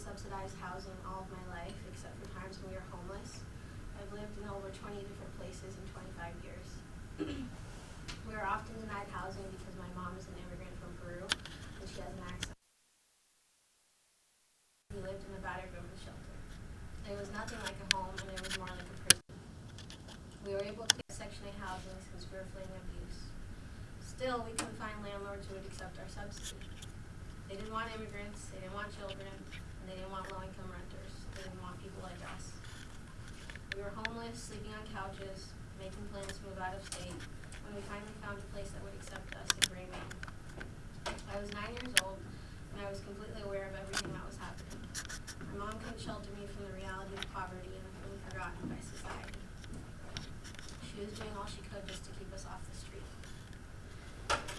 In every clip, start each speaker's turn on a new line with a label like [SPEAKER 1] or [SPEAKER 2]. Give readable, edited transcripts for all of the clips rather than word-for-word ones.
[SPEAKER 1] subsidized housing all of my life, except for times when we were homeless. I've lived in over 20 different places in 25 years. We were often denied housing because my mom is an immigrant from Peru, and she has an accent. We lived in a battered women's shelter. It was nothing like a home, and it was more like a prison. We were able to get Section 8 housing since we were fleeing abuse. Still, we couldn't find landlords who would accept our subsidy. They didn't want immigrants, they didn't want children, and they didn't want low-income renters. They didn't want people like us. We were homeless, sleeping on couches, making plans to move out of state, when we finally found a place that would accept us in Gray, Maine. I was 9 years old, and I was completely aware of everything that was happening. My mom couldn't shelter me from the reality of poverty and of being forgotten by society. She was doing all she could just to keep us off the street.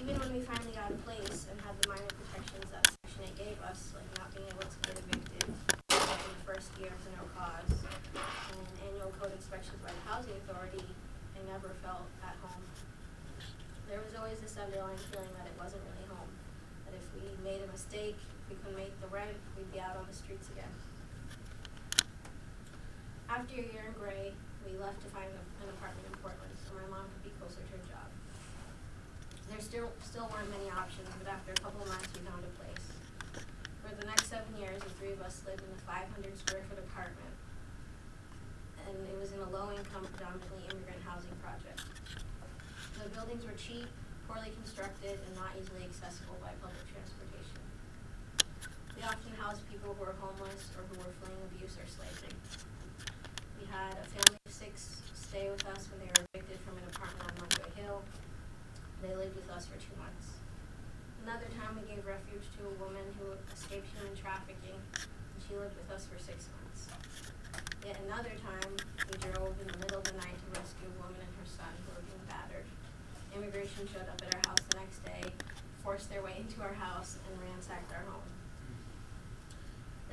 [SPEAKER 1] Even when we finally got a place and had the minor protections that Section 8 gave us, like not being able to get evicted in the first year for no cause, and annual code inspections by the Housing Authority, I never felt at home. There was always this underlying feeling that it wasn't really home, that if we made a mistake, if we couldn't make the rent, we'd be out on the streets again. After a year in Gray, we left to find an apartment in Portland so my mom could be closer to her job. There still weren't many options, but after a couple of months, we found a place. For the next 7 years, the three of us lived in a 500 square foot apartment, and it was in a low-income, predominantly immigrant housing project. The buildings were cheap, poorly constructed, and not easily accessible by public transportation. We often housed people who were homeless or who were fleeing abuse or slavery. We had a family of 6 stay with us when they were evicted from an apartment on Monroe Hill. They lived with us for 2 months. Another time we gave refuge to a woman who escaped human trafficking, and she lived with us for 6 months. Yet another time, we drove in the middle of the night to rescue a woman and her son who were being battered. Immigration showed up at our house the next day, forced their way into our house, and ransacked our home.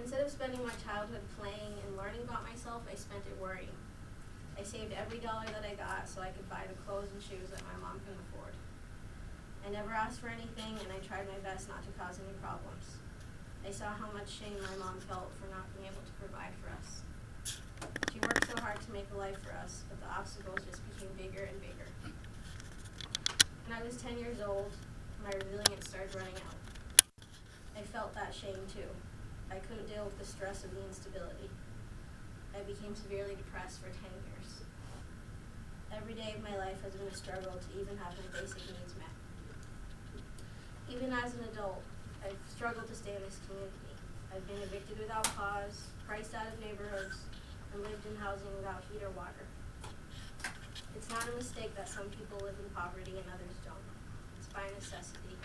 [SPEAKER 1] Instead of spending my childhood playing and learning about myself, I spent it worrying. I saved every dollar that I got so I could buy the clothes and shoes that my mom couldn't afford. I never asked for anything, and I tried my best not to cause any problems. I saw how much shame my mom felt for not being able to provide for us. She worked so hard to make a life for us, but the obstacles just became bigger and bigger. When I was 10 years old, my resilience started running out. I felt that shame too. I couldn't deal with the stress of the instability. I became severely depressed for 10 years. Every day of my life has been a struggle to even have my basic needs met. Even as an adult, I've struggled to stay in this community. I've been evicted without cause, priced out of neighborhoods, and lived in housing without heat or water. It's not a mistake that some people live in poverty and others don't. It's by necessity.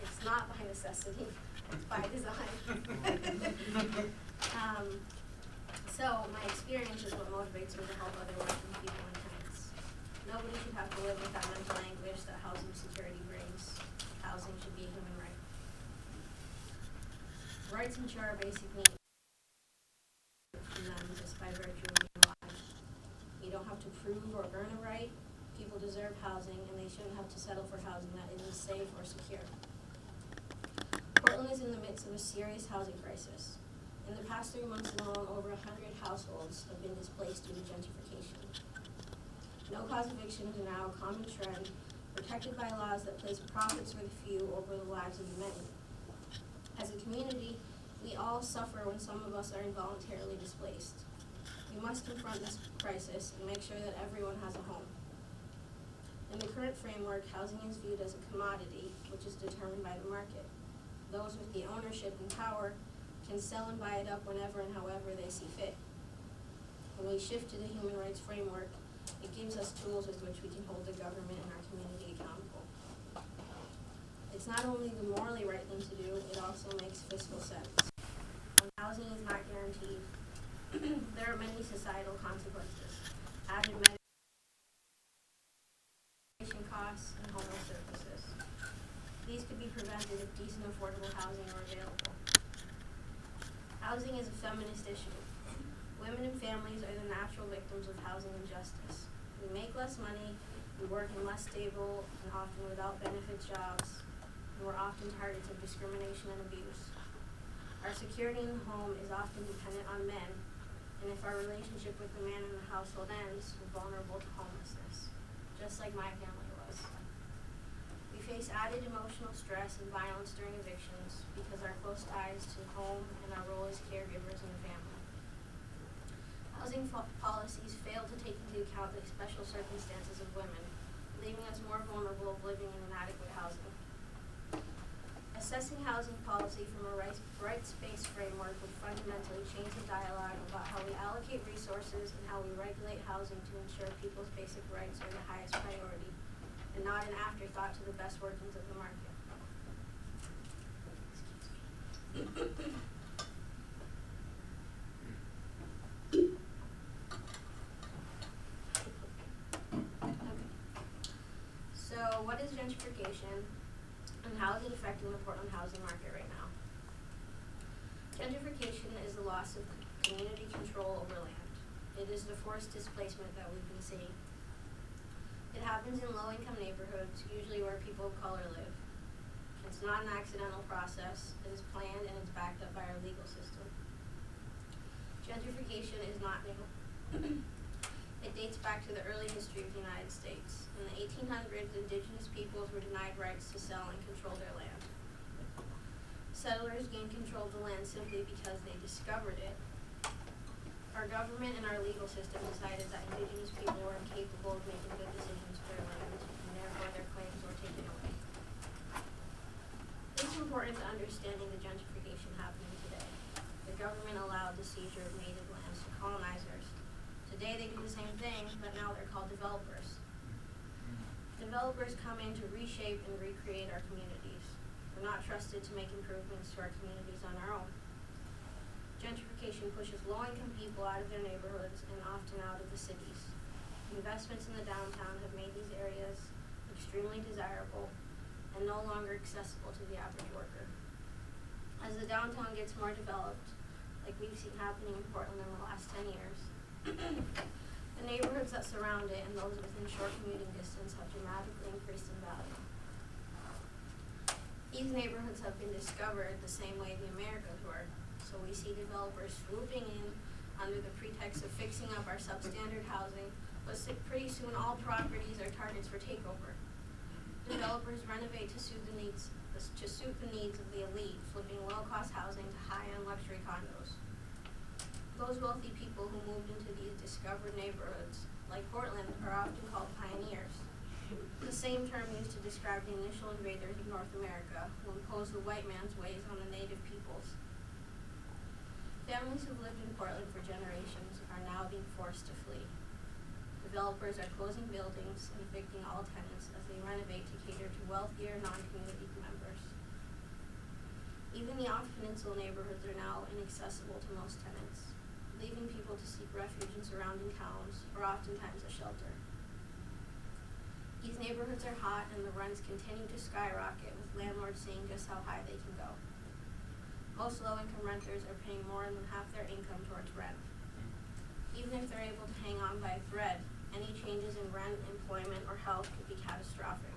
[SPEAKER 1] It's not by necessity. It's by design. So my experience is what motivates me to help other working people and tenants. Nobody should have to live with that mental anguish that housing security brings. Housing should be a human right. Rights ensure our basic needs from them just by virtue of being alive. You don't have to prove or earn a right. People deserve housing, and they shouldn't have to settle for housing that isn't safe or secure. Portland is in the midst of a serious housing crisis. In the past 3 months alone, over 100 households have been displaced due to gentrification. No-cause evictions are now a common trend, protected by laws that place profits for the few over the lives of the many. As a community, we all suffer when some of us are involuntarily displaced. We must confront this crisis and make sure that everyone has a home. In the current framework, housing is viewed as a commodity, which is determined by the market. Those with the ownership and power can sell and buy it up whenever and however they see fit. When we shift to the human rights framework, it gives us tools with which we can hold the government and our community accountable. It's not only the morally right thing to do, it also makes fiscal sense. When housing is not guaranteed, there are many societal consequences: added medication costs and homeless services. These could be prevented if decent, affordable housing are available. Housing is a feminist issue. Women and families are the natural victims of housing injustice. We make less money, we work in less stable and often without benefits jobs, and we're often targets of discrimination and abuse. Our Security in the home is often dependent on men, and if our relationship with the man in the household ends, we're vulnerable to homelessness, just like my family was. We face added emotional stress and violence during evictions because our close ties to home and our role as caregivers in the family. Housing policies fail to take into account the special circumstances of women, leaving us more vulnerable of living in inadequate housing. Assessing housing policy from a rights-based framework would fundamentally change the dialogue about how we allocate resources and how we regulate housing to ensure people's basic rights are the highest priority, and not an afterthought to the best workings of the market. Okay. So what is gentrification, and how is it affecting the Portland housing market right now? Gentrification is the loss of community control over land. It is the forced displacement that we've been seeing. It happens in low-income neighborhoods, usually where people of color live. It's not an accidental process. It is planned and it's backed up by our legal system. Gentrification is not new. It dates back to the early history of the United States. In the 1800s, indigenous peoples were denied rights to sell and control their land. Settlers gained control of the land simply because they discovered it. Our government and our legal system decided that indigenous people were incapable of making good decisions for their land, and therefore their claims were taken away. It's important to understanding the gentrification happening today. The government allowed the seizure of native lands to colonizers. Today they do the same thing, but now they're called developers. Developers come in to reshape and recreate our communities. We're not trusted to make improvements to our communities on our own. Gentrification pushes low-income people out of their neighborhoods and often out of the cities. Investments in the downtown have made these areas extremely desirable and no longer accessible to the average worker. As the downtown gets more developed, like we've seen happening in Portland in the last 10 years, the neighborhoods that surround it and those within short commuting distance have dramatically increased in value. These neighborhoods have been discovered the same way the Americas were, so we see developers swooping in under the pretext of fixing up our substandard housing, but pretty soon all properties are targets for takeover. Developers renovate to suit the needs of the elite, flipping low-cost housing to high-end luxury condos. Those wealthy people who moved into these discovered neighborhoods, like Portland, are often called pioneers. The same term used to describe the initial invaders of North America who imposed the white man's ways on the native peoples. Families who've lived in Portland for generations are now being forced to flee. Developers are closing buildings and evicting all tenants as they renovate to cater to wealthier non-community members. Even the off-peninsula neighborhoods are now inaccessible to most tenants, leaving people to seek refuge in surrounding towns or oftentimes a shelter. These neighborhoods are hot and the rents continue to skyrocket, with landlords seeing just how high they can go. Most low-income renters are paying more than half their income towards rent. Even if they're able to hang on by a thread, any changes in rent, employment, or health could be catastrophic.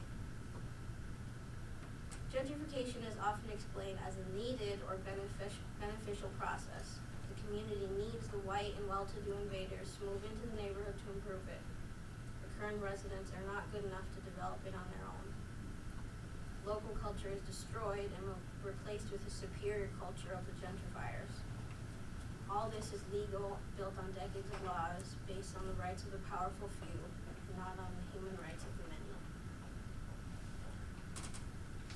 [SPEAKER 1] Gentrification is often explained as a needed or beneficial process. The community needs the white and well-to-do invaders to move into the neighborhood to improve it. The current residents are not good enough to develop it on their own. Local culture is destroyed and replaced with a superior culture of the gentrifiers. All this is legal, built on decades of laws, based on the rights of the powerful few, not on the human rights of the many.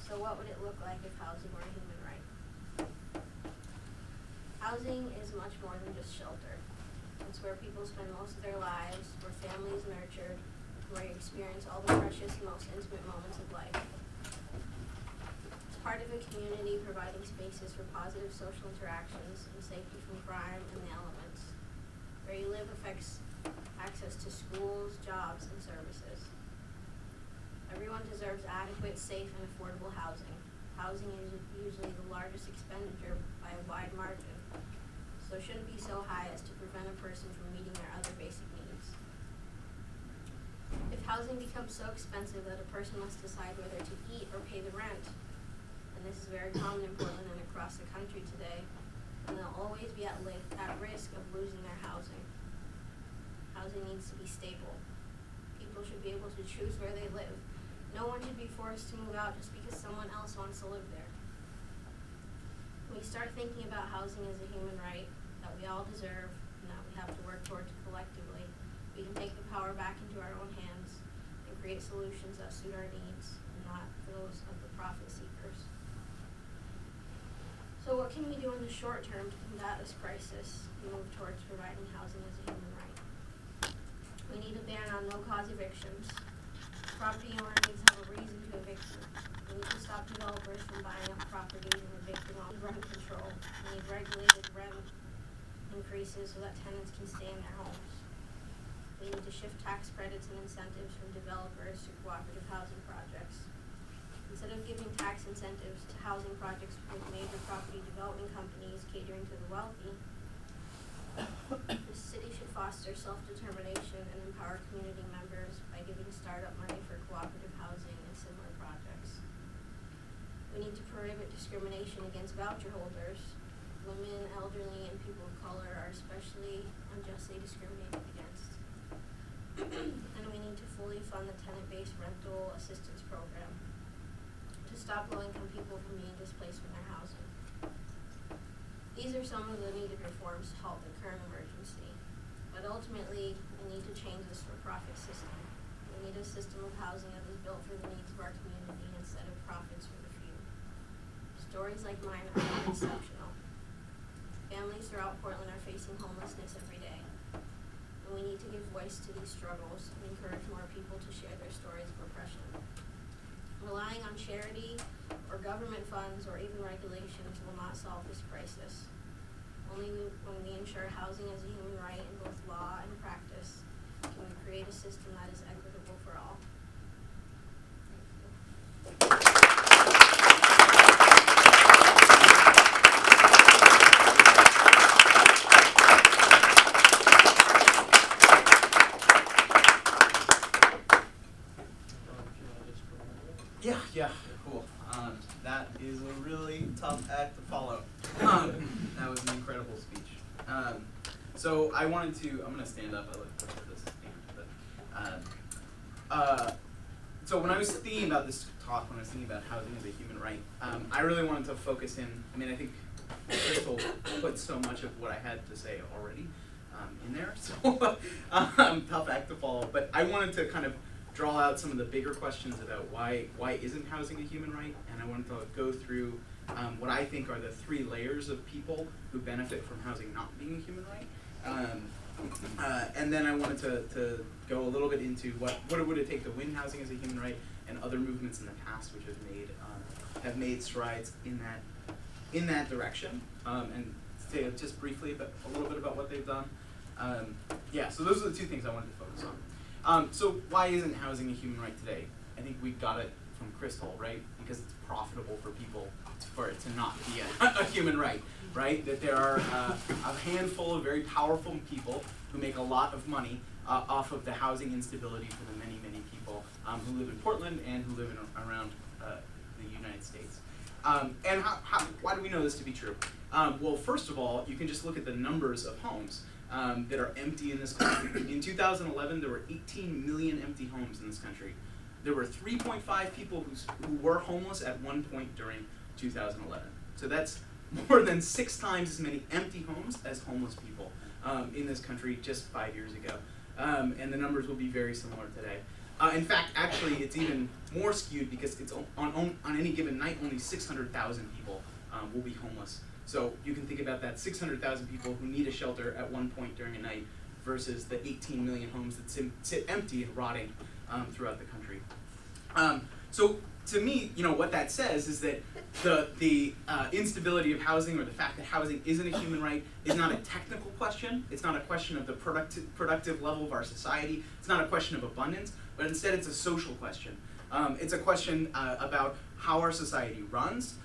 [SPEAKER 1] So what would it look like if housing were a human right? Housing is much more than just shelter. It's where people spend most of their lives, where families nurtured, where you experience all the precious and most intimate moments of life. It's part of a community providing spaces for positive social interactions and safety from crime and the elements. Where you live affects access to schools, jobs, and services. Everyone deserves adequate, safe, and affordable housing. Housing is usually the largest expenditure by a wide margin, so it shouldn't be so high as to prevent a person from meeting their other basic needs. If housing becomes so expensive that a person must decide whether to eat or pay the rent, and this is very common in Portland and across the country today, and they'll always be at risk of losing their housing. Housing needs to be stable. People should be able to choose where they live. No one should be forced to move out just because someone else wants to live there. When we start thinking about housing as a human right that we all deserve and that we have to work towards collectively, we can take the power back into our own hands and create solutions that suit our needs and not those of the profit seekers. So what can we do in the short term to combat this crisis and move towards providing housing as a human right? We need a ban on no-cause evictions. Property owner needs to have a reason to evict you. We need to stop developers from buying up properties and evicting all rent control. We need regulated rent increases so that tenants can stay in their homes. We need to shift tax credits and incentives from developers to cooperative housing projects. Instead of giving tax incentives to housing projects with major property development companies catering to the wealthy, the city should foster self-determination and empower community members by giving startup money for cooperative housing and similar projects. We need to prohibit discrimination against voucher holders. Women, elderly, and people of color are especially unjustly discriminated against. And we need to fully fund the tenant-based rental assistance program to stop low-income people from being displaced from their housing. These are some of the needed reforms to halt the current emergency. But ultimately, we need to change this for-profit system. We need a system of housing that is built for the needs of our community instead of profits for the few. Stories like mine are not exceptional. Families throughout Portland are facing homelessness every day. And we need to give voice to these struggles and encourage more people to share their stories of oppression. Relying on charity or government funds or even regulations will not solve this crisis. Only when we ensure housing as a human right in both law and practice can we create a system that is equitable for all. Thank you.
[SPEAKER 2] Yeah, cool. That is a really tough act to follow. That was an incredible speech. So I'm going to stand up. I look for this stand, but so when I was thinking about this talk, when I was thinking about housing as a human right, I really wanted to focus in. I mean, I think Crystal put so much of what I had to say already in there, so tough act to follow. But I wanted to kind of draw out some of the bigger questions about why isn't housing a human right, and I wanted to go through what I think are the 3 layers of people who benefit from housing not being a human right. And then I wanted to go a little bit into what would it take to win housing as a human right, and other movements in the past which have made strides in that direction, and say just briefly a little bit about what they've done. So those are the 2 things I wanted to focus on. So why isn't housing a human right today? I think we got it from Crystal, right? Because it's profitable for people for it to not be a human right, right? That there are a handful of very powerful people who make a lot of money off of the housing instability for the many, many people who live in Portland and who live around the United States. And why do we know this to be true? Well, first of all, you can just look at the numbers of homes that are empty in this country. In 2011, there were 18 million empty homes in this country. There were 3.5 people who were homeless at one point during 2011. So that's more than 6 times as many empty homes as homeless people in this country just 5 years ago. And the numbers will be very similar today. In fact, actually, it's even more skewed because it's on any given night, only 600,000 people will be homeless. So you can think about that 600,000 people who need a shelter at one point during a night versus the 18 million homes that sit empty and rotting throughout the country. So to me, what that says is that the instability of housing, or the fact that housing isn't a human right, is not a technical question. It's not a question of the productive level of our society. It's not a question of abundance, but instead it's a social question. It's a question about how our society runs,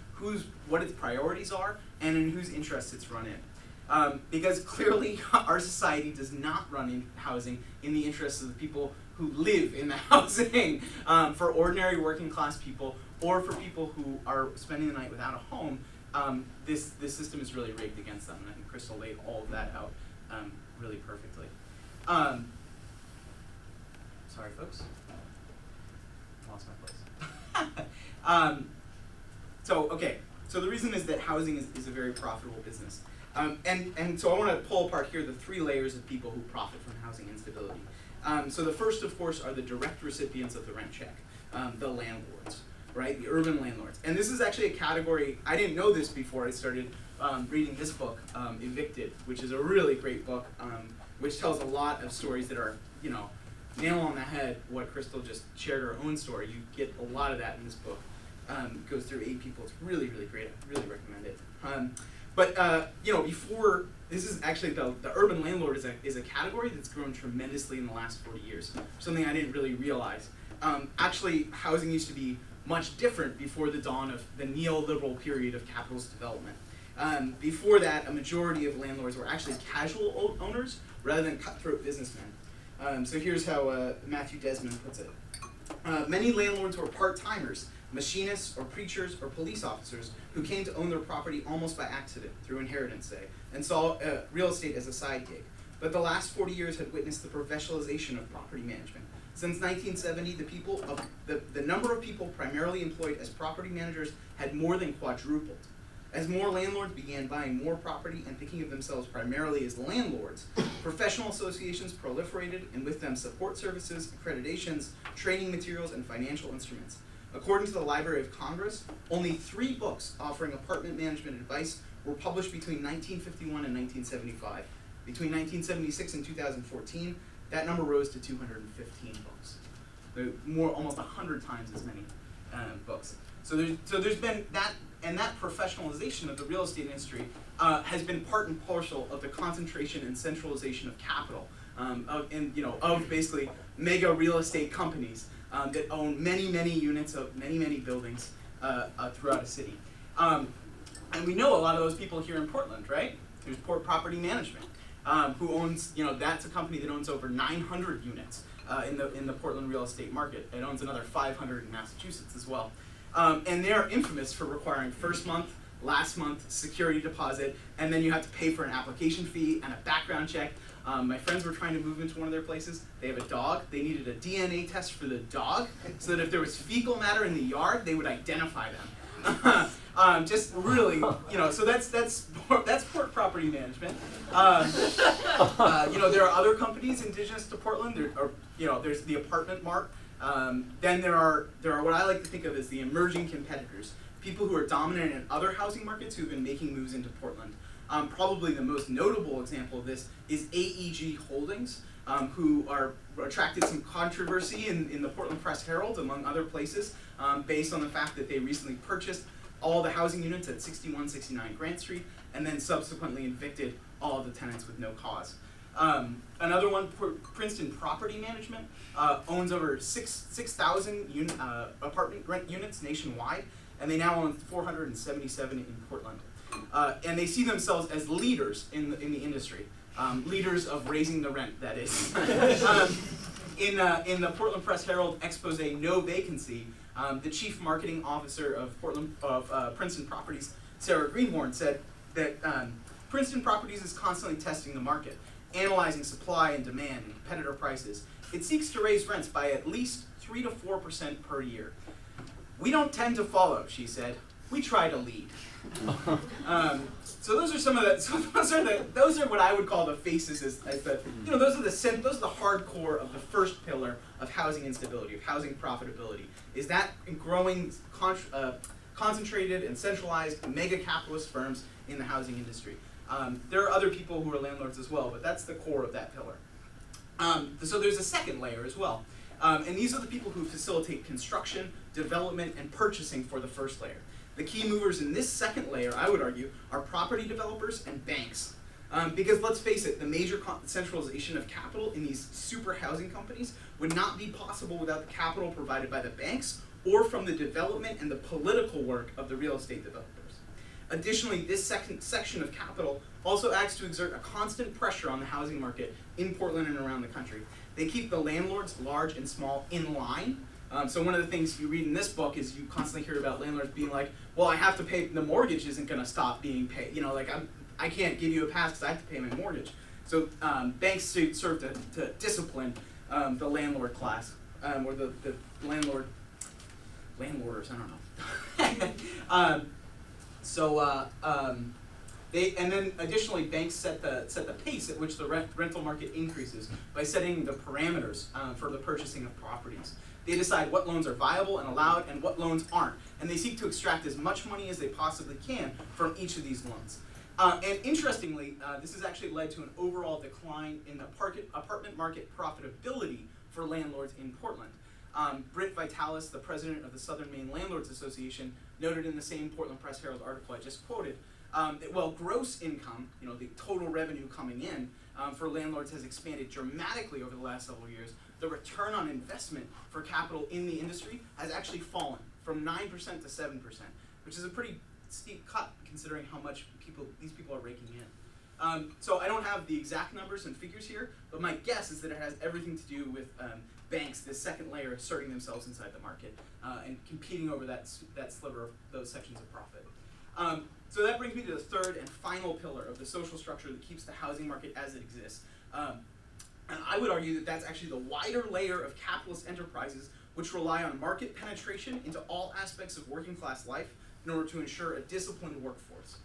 [SPEAKER 2] what its priorities are, and in whose interests it's run in. Because clearly our society does not run in housing in the interests of the people who live in the housing. For ordinary working class people, or for people who are spending the night without a home, this system is really rigged against them, and I think Crystal laid all of that out really perfectly. Sorry, folks. Lost my place. So the reason is that housing is a very profitable business. And so I want to pull apart here the three layers of people who profit from housing instability. So the first, of course, are the direct recipients of the rent check, the landlords, right? The urban landlords. And this is actually a category, I didn't know this before I started reading this book, Evicted, which is a really great book, which tells a lot of stories that are, nail on the head what Crystal just shared her own story. You get a lot of that in this book. It goes through 8 people. It's really, really great. I really recommend it. Before, this is actually the urban landlord is a category that's grown tremendously in the last 40 years. Something I didn't really realize. Actually, housing used to be much different before the dawn of the neoliberal period of capitalist development. Before that, a majority of landlords were actually casual owners rather than cutthroat businessmen. So here's how Matthew Desmond puts it. Many landlords were part-timers, machinists or preachers or police officers who came to own their property almost by accident, through inheritance, say, and saw real estate as a side gig. But the last 40 years had witnessed the professionalization of property management. Since 1970, the number of people primarily employed as property managers had more than quadrupled. As more landlords began buying more property and thinking of themselves primarily as landlords, professional associations proliferated, and with them support services, accreditations, training materials, and financial instruments. According to the Library of Congress, only 3 books offering apartment management advice were published between 1951 and 1975. Between 1976 and 2014, that number rose to 215 books. Almost 100 times as many books. So there's been that, and that professionalization of the real estate industry has been part and parcel of the concentration and centralization of capital, of basically mega real estate companies that own many, many units of many buildings throughout a city. And we know a lot of those people here in Portland, right? There's Port Property Management, who owns, that's a company that owns over 900 units in the Portland real estate market. It owns another 500 in Massachusetts as well. And they are infamous for requiring first month, last month, security deposit, and then you have to pay for an application fee and a background check. My friends were trying to move into one of their places. They have a dog. They needed a DNA test for the dog so that if there was fecal matter in the yard, they would identify them. Just really, so that's Port Property Management. There are other companies indigenous to Portland. There's the Apartment Mart. Then there are what I like to think of as the emerging competitors, people who are dominant in other housing markets who have been making moves into Portland. Probably the most notable example of this is AEG Holdings, who attracted some controversy in the Portland Press Herald, among other places, based on the fact that they recently purchased all the housing units at 6169 Grant Street, and then subsequently evicted all of the tenants with no cause. Another one, Princeton Property Management, owns over 6,000 apartment rent units nationwide, and they now own 477 in Portland. And they see themselves as leaders in the industry, leaders of raising the rent, that is. In the Portland Press Herald expose No Vacancy, the chief marketing officer of Princeton Properties, Sarah Greenhorn, said that Princeton Properties is constantly testing the market, analyzing supply and demand and competitor prices. It seeks to raise rents by at least 3 to 4% per year. We don't tend to follow, she said. We try to lead. So those are some of the. So those are what I would call the faces as the. Those are the hardcore of the first pillar of housing instability, of housing profitability. Is that growing concentrated and centralized mega capitalist firms in the housing industry. There are other people who are landlords as well, but that's the core of that pillar. So there's a second layer as well. And these are the people who facilitate construction, development, and purchasing for the first layer. The key movers in this second layer, I would argue, are property developers and banks. Because let's face it, the major centralization of capital in these super housing companies would not be possible without the capital provided by the banks or from the development and the political work of the real estate developers. Additionally, this second section of capital also acts to exert a constant pressure on the housing market in Portland and around the country. They keep the landlords, large and small, in line, So one of the things you read in this book is you constantly hear about landlords being like, well, I have to pay, the mortgage isn't going to stop being paid. You know, like I can't give you a pass because I have to pay my mortgage. So banks serve to discipline the landlord class, or the landlorders, I don't know. And then additionally, banks set the pace at which the rental market increases by setting the parameters for the purchasing of properties. They decide what loans are viable and allowed and what loans aren't, and they seek to extract as much money as they possibly can from each of these loans. And interestingly, this has actually led to an overall decline in the apartment market profitability for landlords in Portland. Britt Vitalis, the president of the Southern Maine Landlords Association, noted in the same Portland Press Herald article I just quoted, that while gross income, you know, the total revenue coming in for landlords has expanded dramatically over the last several years, the return on investment for capital in the industry has actually fallen from 9% to 7%, which is a pretty steep cut considering how much these people are raking in. So I don't have the exact numbers and figures here, but my guess is that it has everything to do with banks, this second layer, asserting themselves inside the market and competing over that sliver of those sections of profit. So that brings me to the third and final pillar of the social structure that keeps the housing market as it exists. And I would argue that that's actually the wider layer of capitalist enterprises which rely on market penetration into all aspects of working class life in order to ensure a disciplined workforce.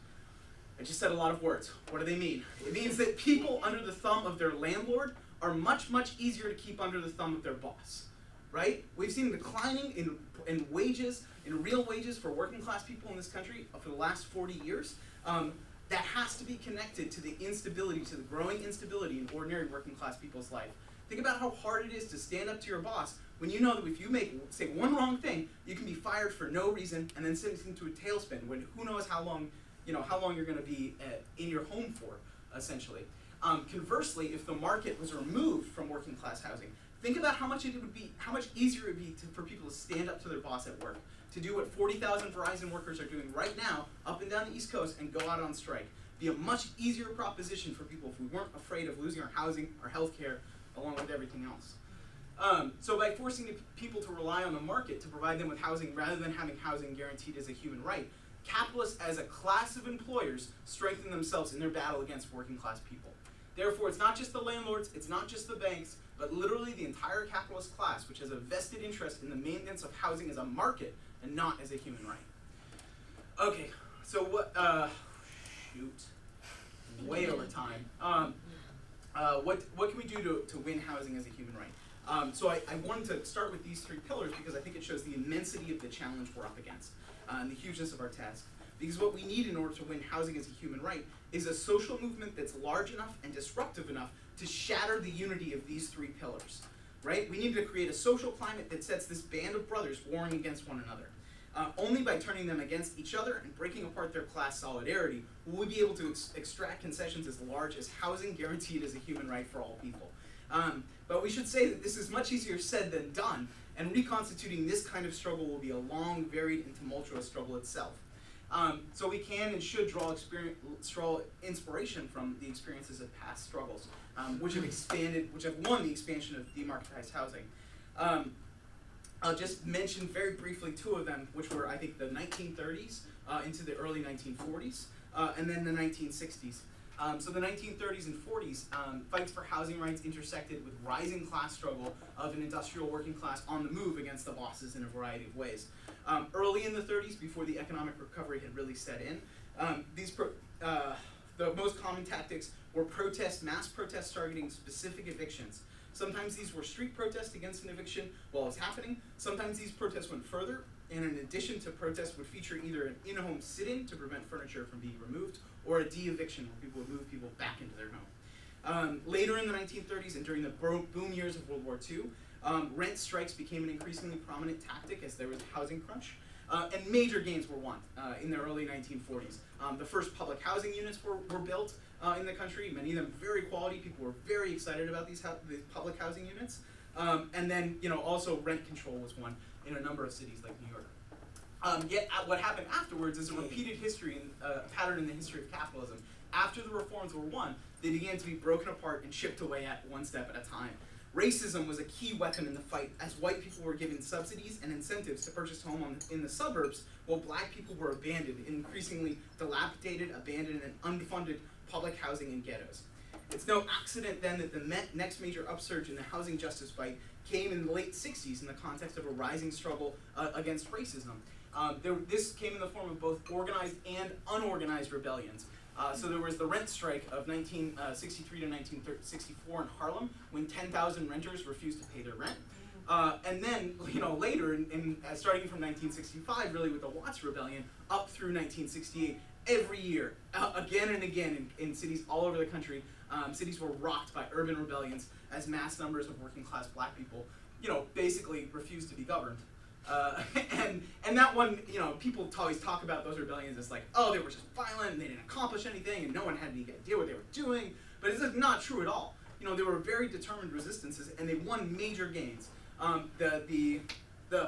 [SPEAKER 2] I just said a lot of words. What do they mean? It means that people under the thumb of their landlord are much, much easier to keep under the thumb of their boss, right? We've seen declining in wages, in real wages for working class people in this country for the last 40 years. That has to be connected to the instability, to the growing instability in ordinary working class people's life. Think about how hard it is to stand up to your boss when you know that if you say one wrong thing, you can be fired for no reason and then sent into a tailspin when who knows how long you're going to be in your home for, essentially. Conversely, if the market was removed from working class housing, think about how much easier it would be for people to stand up to their boss at work, to do what 40,000 Verizon workers are doing right now up and down the East Coast and go out on strike. Be a much easier proposition for people if we weren't afraid of losing our housing, our health care, along with everything else. So by forcing people to rely on the market to provide them with housing rather than having housing guaranteed as a human right, capitalists as a class of employers strengthen themselves in their battle against working class people. Therefore, it's not just the landlords, it's not just the banks, but literally the entire capitalist class, which has a vested interest in the maintenance of housing as a market and not as a human right. Okay, so what, way over time. What can we do to win housing as a human right? So I wanted to start with these three pillars because I think it shows the immensity of the challenge we're up against and the hugeness of our task. Because what we need in order to win housing as a human right is a social movement that's large enough and disruptive enough to shatter the unity of these three pillars, right? We need to create a social climate that sets this band of brothers warring against one another. Only by turning them against each other and breaking apart their class solidarity will we be able to extract concessions as large as housing guaranteed as a human right for all people. But we should say that this is much easier said than done, and reconstituting this kind of struggle will be a long, varied, and tumultuous struggle itself. So we can and should draw inspiration from the experiences of past struggles, which have won the expansion of democratized housing. I'll just mention very briefly two of them, which were, I think, the 1930s into the early 1940s, and then the 1960s. So the 1930s and 40s, fights for housing rights intersected with rising class struggle of an industrial working class on the move against the bosses in a variety of ways. Early in the 30s, before the economic recovery had really set in, the most common tactics were mass protests targeting specific evictions. Sometimes these were street protests against an eviction while it was happening. Sometimes these protests went further, and in addition to protests would feature either an in-home sit-in to prevent furniture from being removed, or a de-eviction where people would move people back into their home. Later in the 1930s and during the boom years of World War II, rent strikes became an increasingly prominent tactic as there was a housing crunch, and major gains were won in the early 1940s. The first public housing units were built in the country, many of them very quality. People were very excited about these public housing units. And then, also rent control was won in a number of cities like New York. Yet what happened afterwards is a repeated pattern in the history of capitalism. After the reforms were won, they began to be broken apart and chipped away at one step at a time. Racism was a key weapon in the fight, as white people were given subsidies and incentives to purchase homes in the suburbs, while black people were abandoned in increasingly dilapidated, abandoned, and unfunded public housing in ghettos. It's no accident then that the next major upsurge in the housing justice fight came in the late 60s in the context of a rising struggle against racism. This came in the form of both organized and unorganized rebellions. So there was the rent strike of 1963 to 1964 in Harlem, when 10,000 renters refused to pay their rent. And then, later, starting from 1965, really with the Watts Rebellion, up through 1968, every year, again and again, in cities all over the country, cities were rocked by urban rebellions as mass numbers of working class black people, basically refused to be governed. And that one, people always talk about those rebellions as like, oh, they were just violent and they didn't accomplish anything and no one had any idea what they were doing. But it's not true at all. They were very determined resistances and they won major gains. The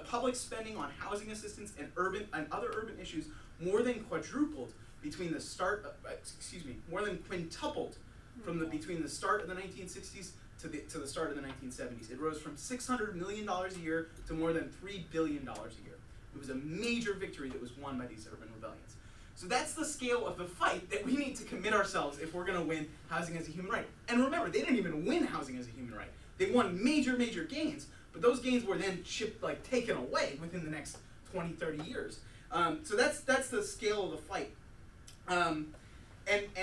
[SPEAKER 2] public spending on housing assistance and other urban issues more than quadrupled between the start, more than quintupled between the start of the 1960s to the start of the 1970s. It rose from $600 million a year to more than $3 billion a year. It was a major victory that was won by these urban rebellions. So that's the scale of the fight that we need to commit ourselves if we're going to win housing as a human right. And remember, they didn't even win housing as a human right. They won major, major gains, but those gains were then taken away within the next 20, 30 years. So that's the scale of the fight. And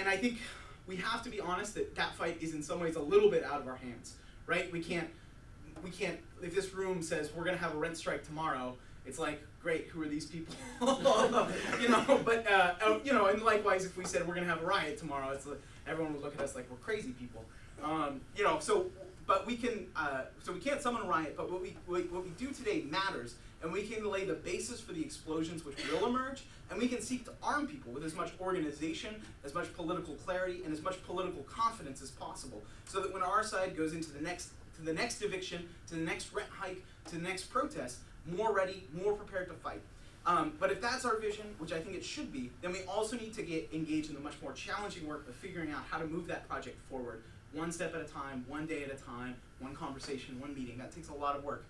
[SPEAKER 2] I think we have to be honest that fight is in some ways a little bit out of our hands, right? We can't, if this room says we're going to have a rent strike tomorrow, it's like, great, who are these people? And likewise, if we said we're going to have a riot tomorrow, it's like, everyone would look at us like we're crazy people. But we can, so we can't summon a riot, but what we do today matters, and we can lay the basis for the explosions which will emerge, and we can seek to arm people with as much organization, as much political clarity, and as much political confidence as possible, so that when our side goes into the next eviction, to the next rent hike, to the next protest, more ready, more prepared to fight. But if that's our vision, which I think it should be, then we also need to get engaged in the much more challenging work of figuring out how to move that project forward, one step at a time, one day at a time, one conversation, one meeting. That takes a lot of work.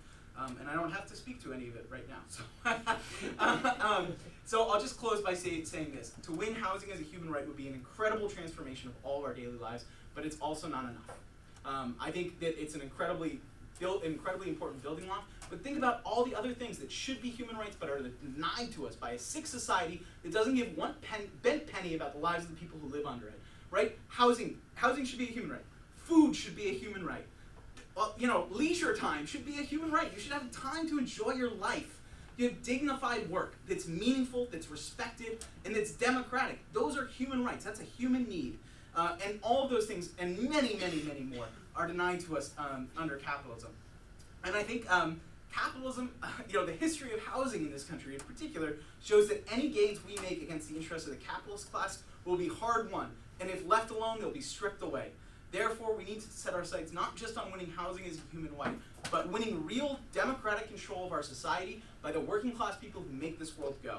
[SPEAKER 2] And I don't have to speak to any of it right now. So I'll just close by saying this. To win housing as a human right would be an incredible transformation of all of our daily lives, but it's also not enough. I think that it's an incredibly important building block, but think about all the other things that should be human rights but are denied to us by a sick society that doesn't give one bent penny about the lives of the people who live under it, right? Housing should be a human right. Food should be a human right. Well, leisure time should be a human right. You should have time to enjoy your life. You have dignified work that's meaningful, that's respected, and that's democratic. Those are human rights. That's a human need. And all of those things, and many, many, many more, are denied to us under capitalism. And I think capitalism, the history of housing in this country in particular, shows that any gains we make against the interests of the capitalist class will be hard won. And if left alone, they'll be stripped away. Therefore, we need to set our sights not just on winning housing as a human right, but winning real democratic control of our society by the working class people who make this world go.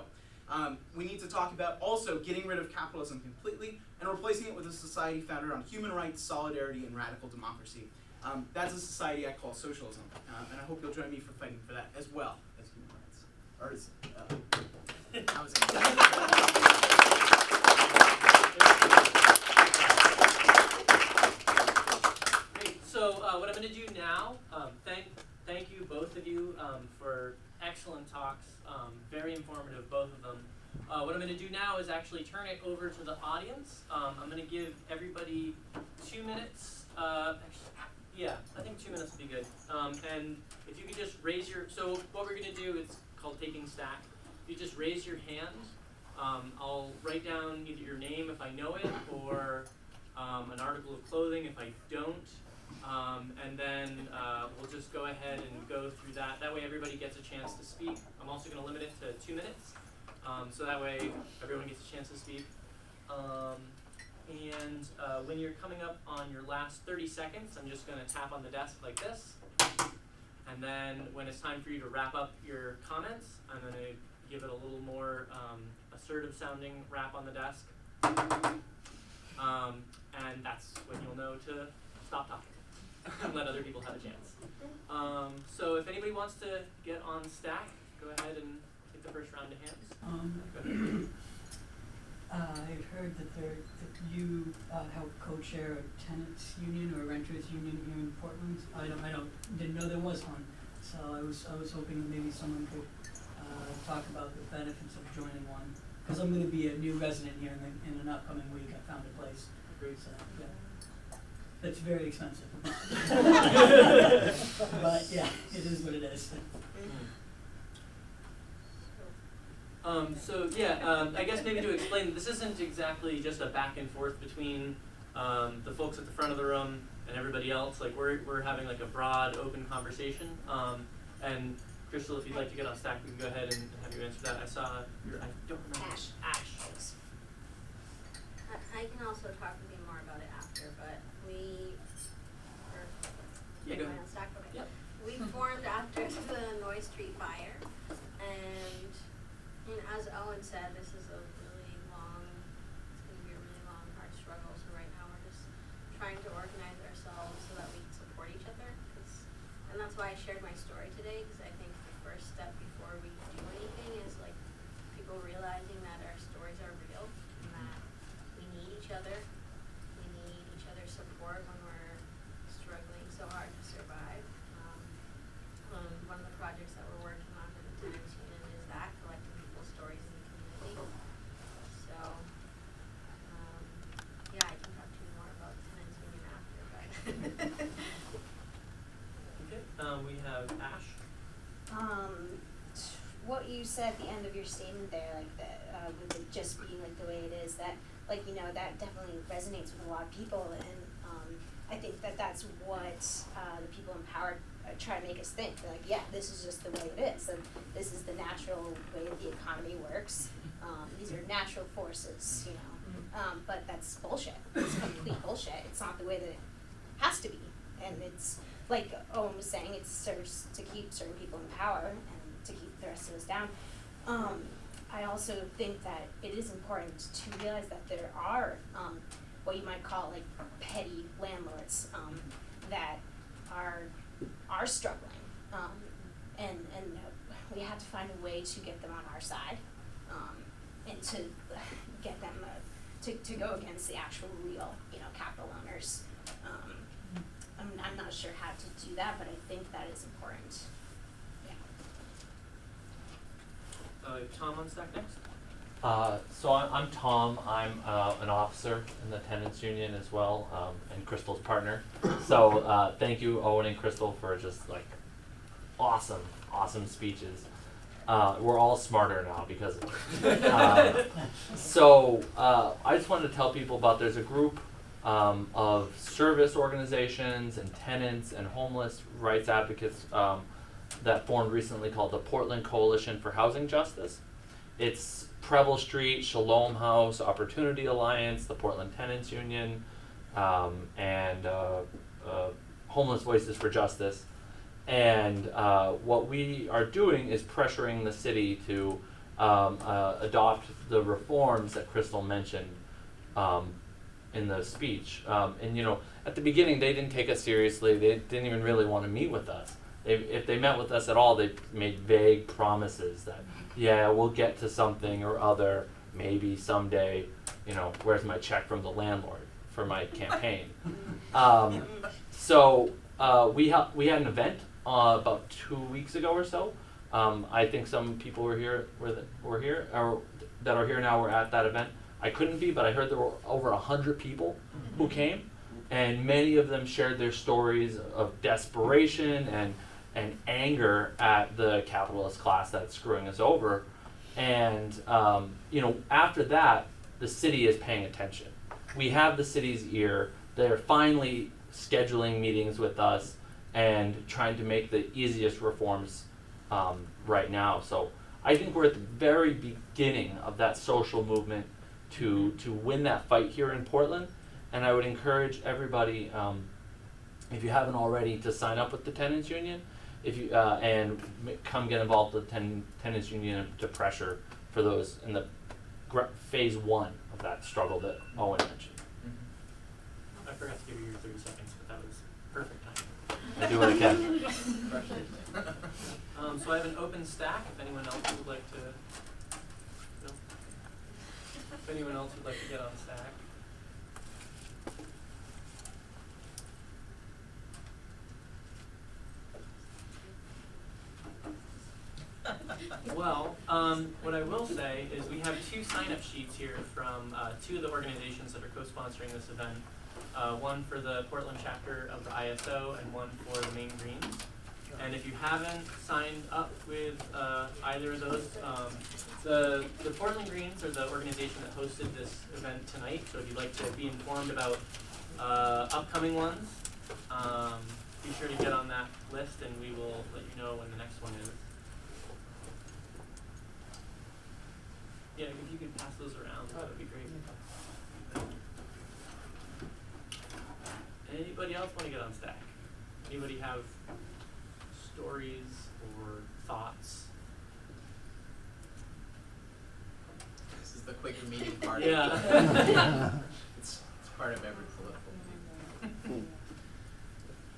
[SPEAKER 2] We need to talk about also getting rid of capitalism completely and replacing it with a society founded on human rights, solidarity, and radical democracy. That's a society I call socialism, and I hope you'll join me for fighting for that as well as human rights. Or as housing.
[SPEAKER 3] So what I'm going to do now, thank you, both of you, for excellent talks, very informative, both of them. What I'm going to do now is actually turn it over to the audience. I'm going to give everybody 2 minutes. Yeah, I think 2 minutes would be good. And if you could just raise your, so what we're going to do is called taking stack. If you just raise your hand, I'll write down either your name if I know it, or an article of clothing if I don't. And then we'll just go ahead and go through that. That way everybody gets a chance to speak. I'm also going to limit it to 2 minutes, so that way everyone gets a chance to speak. And when you're coming up on your last 30 seconds, I'm just going to tap on the desk like this. And then when it's time for you to wrap up your comments, I'm going to give it a little more assertive sounding rap on the desk. And that's when you'll know to stop talking. and let other people have a chance. So if anybody wants to get on stack, go ahead and take the first round of hands. Go ahead.
[SPEAKER 4] I've heard that you help co-chair a tenants union or a renters union here in Portland. Didn't know there was one, so I was hoping that maybe someone could talk about the benefits of joining one. Because I'm going to be a new resident here in an upcoming week. I found a place.
[SPEAKER 3] Great.
[SPEAKER 4] So yeah, it's very expensive. But yeah, it is what it is.
[SPEAKER 3] I guess maybe to explain, this isn't exactly just a back and forth between the folks at the front of the room and everybody else. Like we're having like a broad, open conversation. And Crystal, if you'd like to get on stack, we can go ahead and have you answer that. I don't remember. Ash.
[SPEAKER 1] I can also talk with you more about it after, but
[SPEAKER 3] Go ahead.
[SPEAKER 1] on stack, okay.
[SPEAKER 3] Yep.
[SPEAKER 1] We formed after the Noy Street fire, and as Owen said, this is it's going to be a really long, hard struggle. So right now we're just trying to organize ourselves so that we can support each other. And that's why I shared my story today, because I think the first step before we do anything is like people realizing that our stories are real and that we need each other. We need each other's support when we're struggling so hard to survive. One of the projects that we're working on in the tenants union is that, collecting people's stories in the community. So, I can talk to you more about the tenants union after, but.
[SPEAKER 3] Okay. We have Ash.
[SPEAKER 5] What you said at the end of your statement there, like that, with it just being like the way it is, that, like, that definitely resonates with a lot of people, and I think that that's what the people in power try to make us think. They're like, yeah, this is just the way it is, and this is the natural way that the economy works. These are natural forces, but that's bullshit. It's complete bullshit. It's not the way that it has to be, and it's like Owen was saying, it serves to keep certain people in power and to keep the rest of us down. I also think that it is important to realize that there are what you might call like petty landlords that are struggling, and we have to find a way to get them on our side, and to get them to go against the actual real capital owners. I'm not sure how to do that, but I think that is important.
[SPEAKER 3] Tom on stack next.
[SPEAKER 6] So I'm Tom. I'm an officer in the tenants union as well, and Crystal's partner. So thank you, Owen and Crystal, for just like awesome speeches. We're all smarter now because of it. So I just wanted to tell people about there's a group of service organizations and tenants and homeless rights advocates that formed recently called the Portland Coalition for Housing Justice. It's Preble Street, Shalom House, Opportunity Alliance, the Portland Tenants Union, and Homeless Voices for Justice. And what we are doing is pressuring the city to adopt the reforms that Crystal mentioned in the speech. And at the beginning, they didn't take us seriously. They didn't even really want to meet with us. If they met with us at all, they made vague promises that, yeah, we'll get to something or other, maybe someday, where's my check from the landlord for my campaign? So we had an event about 2 weeks ago or so. I think some people were here or that are here now were at that event. I couldn't be, but I heard there were over 100 people who came, and many of them shared their stories of desperation and anger at the capitalist class that's screwing us over. And after that, the city is paying attention. We have the city's ear. They're finally scheduling meetings with us and trying to make the easiest reforms right now. So I think we're at the very beginning of that social movement to win that fight here in Portland. And I would encourage everybody, if you haven't already, to sign up with the Tenants Union, and come get involved with the Tenants Union to pressure for those in the phase 1 of that struggle that Owen mentioned.
[SPEAKER 3] I forgot to give you your 30 seconds, but that was perfect time.
[SPEAKER 6] do it again.
[SPEAKER 3] So I have an open stack. If anyone else would like to, no? If anyone else would like to get on stack. Well, what I will say is we have 2 sign-up sheets here from 2 of the organizations that are co-sponsoring this event. One for the Portland chapter of the ISO and one for the Maine Greens. And if you haven't signed up with either of those, the Portland Greens are the organization that hosted this event tonight. So if you'd like to be informed about upcoming ones, be sure to get on that list and we will let you know when the next one is. Yeah, if you could pass those around, that would be great. Anybody else want to get on stack? Anybody have stories or thoughts?
[SPEAKER 2] This is the quicker meeting part.
[SPEAKER 3] Yeah.
[SPEAKER 2] It's part of every political meeting.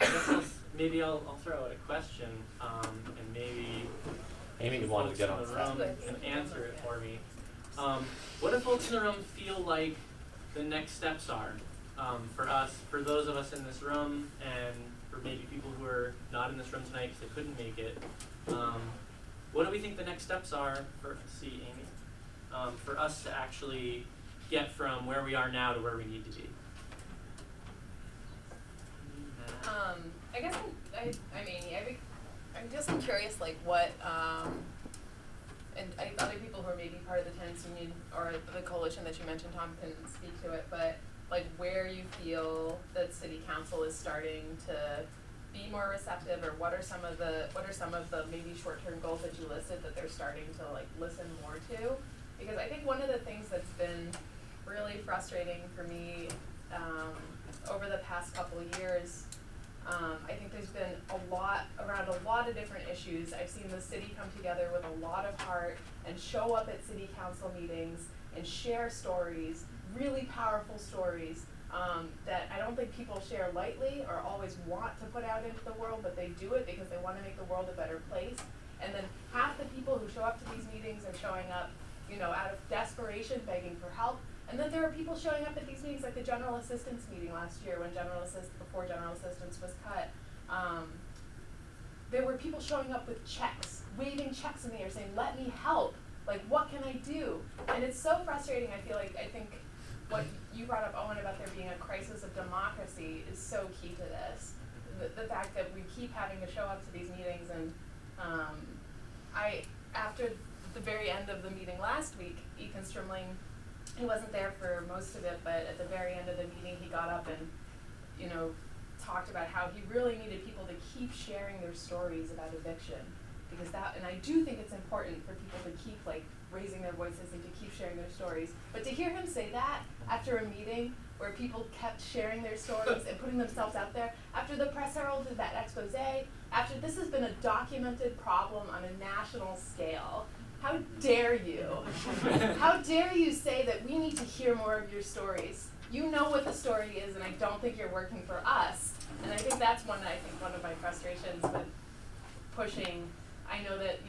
[SPEAKER 3] I guess maybe I'll throw out a question, and maybe
[SPEAKER 6] Amy
[SPEAKER 3] some
[SPEAKER 6] wanted to
[SPEAKER 3] folks
[SPEAKER 6] get
[SPEAKER 3] in
[SPEAKER 6] on
[SPEAKER 3] the
[SPEAKER 6] stack.
[SPEAKER 3] room can answer it for me. What do folks in the room feel like the next steps are for us, for those of us in this room, and for maybe people who are not in this room tonight because they couldn't make it? What do we think the next steps are for Amy, for us to actually get from where we are now to where we need to be?
[SPEAKER 7] I guess I'm Amy. I'm just curious, like what, and other people who are maybe part of the tenants union or the coalition that you mentioned, Tom, can speak to it, but like where you feel that city council is starting to be more receptive, or what are some of the maybe short-term goals that you listed that they're starting to like listen more to? Because I think one of the things that's been really frustrating for me over the past couple of years, I think there's been around a lot of different issues. I've seen the city come together with a lot of heart and show up at city council meetings and share stories, really powerful stories, that I don't think people share lightly or always want to put out into the world, but they do it because they want to make the world a better place. And then half the people who show up to these meetings are showing up, out of desperation, begging for help. And then there are people showing up at these meetings, like the general assistance meeting last year before general assistance was cut. There were people showing up with checks, waving checks in the air saying, let me help, like what can I do? And it's so frustrating. I think what you brought up, Owen, about there being a crisis of democracy is so key to this. The fact that we keep having to show up to these meetings, and after the very end of the meeting last week, Ethan Strimling, he wasn't there for most of it, but at the very end of the meeting he got up and, talked about how he really needed people to keep sharing their stories about eviction. And I do think it's important for people to keep raising their voices and to keep sharing their stories. But to hear him say that after a meeting where people kept sharing their stories and putting themselves out there, after the Press Herald did that expose, after this has been a documented problem on a national scale, how dare you? How dare you say that we need to hear more of your stories? You know what the story is, and I don't think you're working for us. And I think that's one of my frustrations with pushing. I know that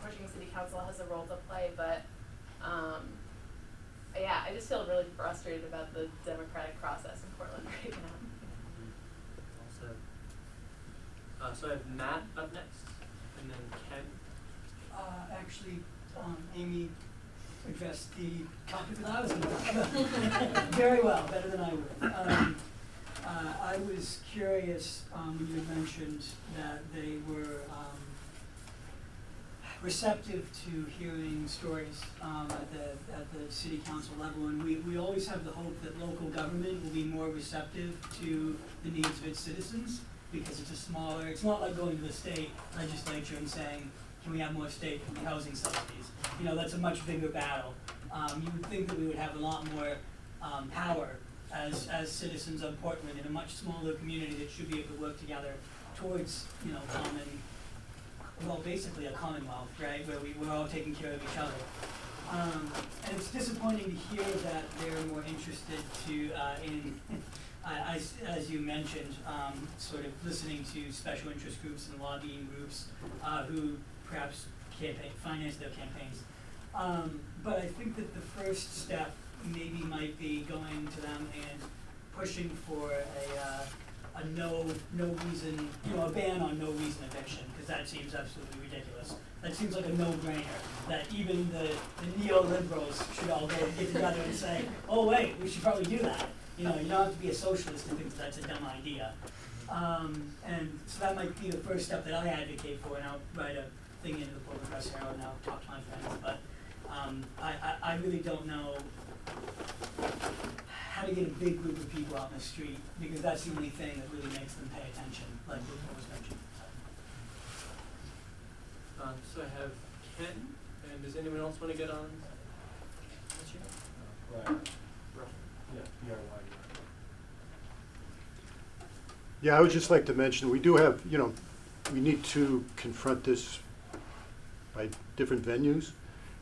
[SPEAKER 7] pushing city council has a role to play, but I just feel really frustrated about the democratic process in Portland right now.
[SPEAKER 3] So I have Matt up next, and then Ken.
[SPEAKER 4] Actually, Amy addressed the topic that I was going to talk about very well, better than I would. I was curious when you had mentioned that they were receptive to hearing stories at the city council level, and we always have the hope that local government will be more receptive to the needs of its citizens, because it's not like going to the state legislature and saying, can we have more state housing subsidies? That's a much bigger battle. You would think that we would have a lot more power as citizens of Portland in a much smaller community that should be able to work together towards, basically a commonwealth, right, where we're all taking care of each other. And it's disappointing to hear that they're more interested in as you mentioned, sort of listening to special interest groups and lobbying groups who perhaps finance their campaigns. But I think that the first step maybe might be going to them and pushing for a no reason, a ban on no reason eviction, because that seems absolutely ridiculous. That seems like a no-brainer, that even the neoliberals should all get together and say, oh wait, we should probably do that. You don't have to be a socialist to think that that's a dumb idea. And so that might be the first step that I advocate for, and I'll write a thing into the Portland Press Herald and I'll talk to my friends. But I really don't know how to get a big group of people out in the street, because that's the only thing that really makes them pay attention, like what was mentioned.
[SPEAKER 3] So I have Ken, and does anyone else want to get on?
[SPEAKER 8] Yeah, I would just like to mention, we do have, we need to confront this by different venues.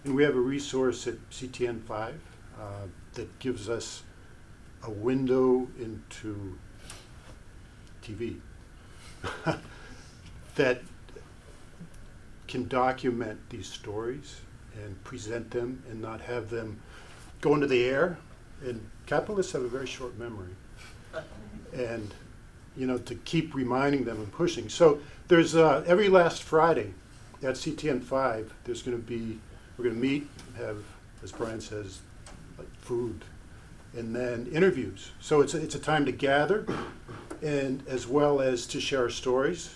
[SPEAKER 8] And we have a resource at CTN5 that gives us a window into TV that can document these stories and present them and not have them go into the air. And capitalists have a very short memory. And, to keep reminding them and pushing. So there's every last Friday at CTN5, we're going to meet, have, as Brian says, like food, and then interviews. So it's a time to gather, and as well as to share our stories,